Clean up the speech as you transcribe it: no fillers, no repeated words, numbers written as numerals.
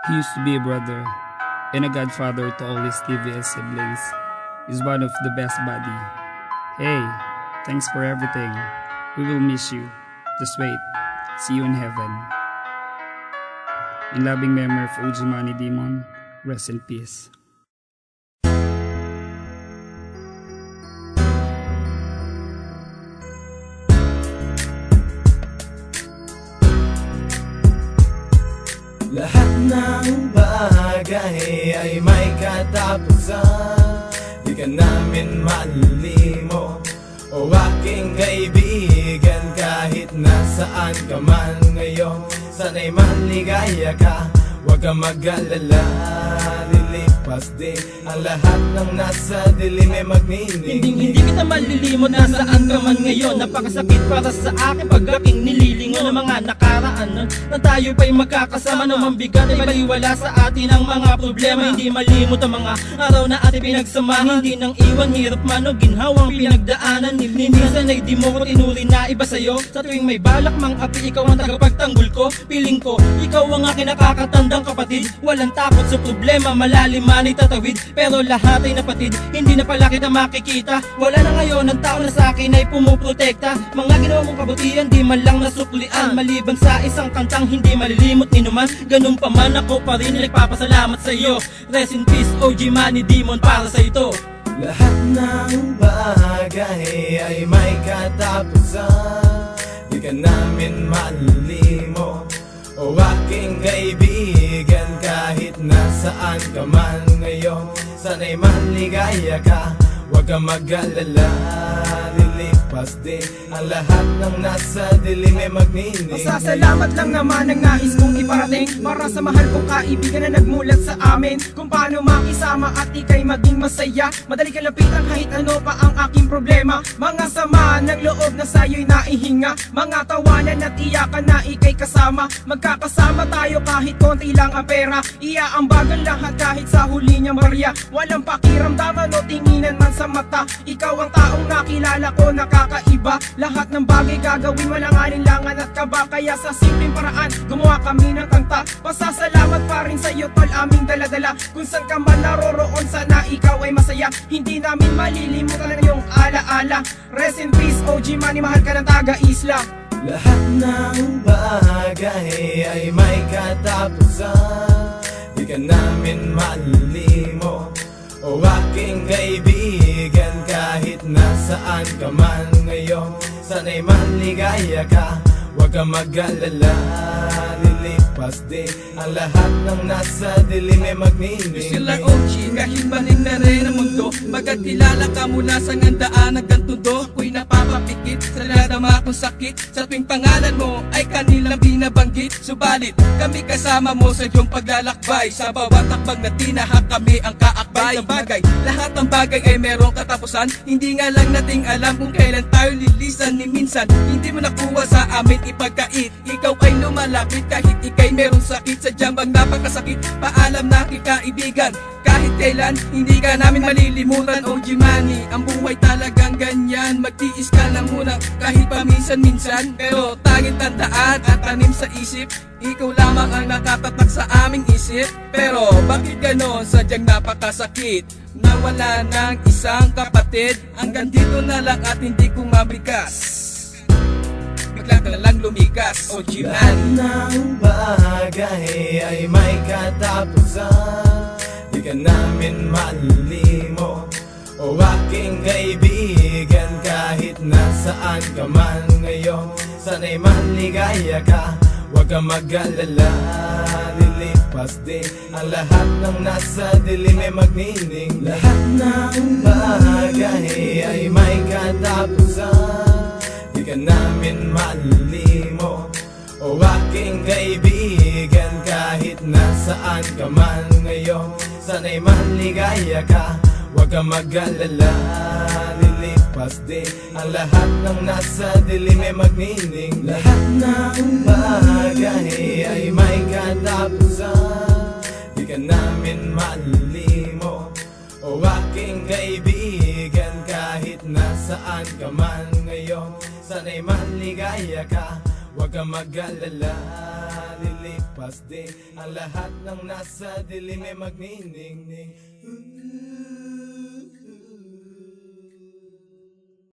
He used to be a brother and a godfather to all his TVS siblings. He's one of the best buddy. Hey, thanks for everything. We will miss you. Just wait. See you in heaven. In loving memory of OG Money Demon, rest in peace. Lahat ng bagay ay may katapusan. Di ka namin malilimo, o aking kaibigan. Kahit nasaan ka man ngayon, sana'y maligaya ka. Huwag kang mag-alala, lilipas din ang lahat ng nasa dilim ay magnining. Hindi kita malilimot, nasaan ka man ngayon. Napakasakit para sa akin pag aking nililingon ng mga nakaraan na tayo pa'y magkakasama. Naman bigat ay baliwala sa atin ang mga problema. Hindi malimot ang mga araw na ating pinagsamahan. Hindi nang iwan, hirap man o ginhawang pinagdaanan. Minsan ay di mo ko tinuri na iba sa'yo. Sa tuwing may balak mang api, ikaw ang tagapagtanggol ko. Piling ko, ikaw ang aking nakakatandang kapatid. Walang takot sa problema, malalim man ay tatawid. Pero lahat ay napatid, hindi na pala kita makikita. Wala na ngayon ang tao na sa akin ay pumuprotekta. Mga ginawa mong kabutihan, di man lang nasuklian. Maliban sa isang kantang hindi malilimot ni numan. Ganun pa man ako pa rin nagpapasalamat sa iyo. Rest in peace OG Money Demon, para sa ito. Lahat ng bagay ay may katapusan. Di ka namin malilimo, o aking kaibigan. Kahit nasaan ka man ngayon, sana'y maligaya ka. Huwag kang mag-alala, lilipas din ang lahat ng nasa dilim ay magnining. Masasalamat lang naman ang nais kong iparating para sa mahal kong kaibigan na nagmulat sa amin. Kung paano makisama at ika'y maging masaya. Madali ka lapitan kahit ano pa ang aking problema. Mga sama ng loob na sa'yo'y naihinga. Mga tawanan at iyakan na ika'y kasama. Magkakasama tayo kahit konti lang ang pera. Iaambagan lahat kahit sa huli niyang barya. Walang pakiramdaman o tinginan man sa mata. Ikaw ang taong nakilala ko, nakakaiba. Lahat ng bagay gagawin, walang alinlangan at kaba. Kaya sa simpleng paraan, gumawa kami ng kanta. Pasasalamat pa rin sa iyo tol, aming daladala. Kung saan ka man naroroon, sana ikaw ay masaya. Hindi namin malilimutan ang iyong alaala. Rest in peace OG Money, mahal ka ng taga-isla. Lahat ng bagay ay may katapusan. Di ka namin malilimo, o aking kaibigan. Kahit nasaan ka man ngayon, sana'y maligaya ka. Huwag kang mag-alala, lilipas din ang lahat ng nasa dilim ay magnining. Sila OG, kahit maling na rin ang mundo. Magkakilala ka mula sa ngandaan hanggang tundo. Ako'y napapapikit sa nadama kong sakit. Sa tuwing pangalan mo ay kanilang binabanggit. Subalit kami kasama mo sa iyong paglalakbay. Sa bawat takbang na tinahak kami ang kaakbay na bagay. Lahat ng bagay ay merong katapusan. Hindi nga lang nating alam kung kailan tayo lilisan. Ni minsan hindi mo nakuha sa amin ipagkait. Ikaw ay lumalapit kahit ikay merong sakit. Sadyang bang napakasakit, paalam na kikaibigan. Kahit kailan, hindi ka namin malilimutan OG Money, ang buhay talagang ganyan. Magtiis ka lang muna kahit paminsan-minsan. Pero tanging tandaan at tanim sa isip, ikaw lamang ang nakatatak sa aming isip. Pero bakit ganon, sadyang napakasakit. Nawala ng isang kapatid. Hanggang dito na lang at hindi ko mabigas. Bigla ka na lang lumikas OG Lahat Money. ng bagay ay may katapusan. Di ka namin malilimo, o aking kaibigan. Kahit nasaan ka man ngayon, sana'y maligaya ka. Huwag kang mag-alala, lilipas din ang lahat ng nasa dilim ay magnining. Lahat ng bagay ay may katapusan. Di ka namin malilimo, o aking kaibigan. Kahit nasaan ka man ngayon, sana'y maligaya ka. Huwag kang mag-alala, lilipas din ang lahat ng nasa dilim ay magnining. Lahat ng bagay ay may katapusan. Di ka namin malilimo, o aking kaibigan. Kahit nasaan ka man ngayon, sana'y maligaya ka. Huwag kang mag-alala, lilipas din ang lahat ng nasa dilim ay magniningning.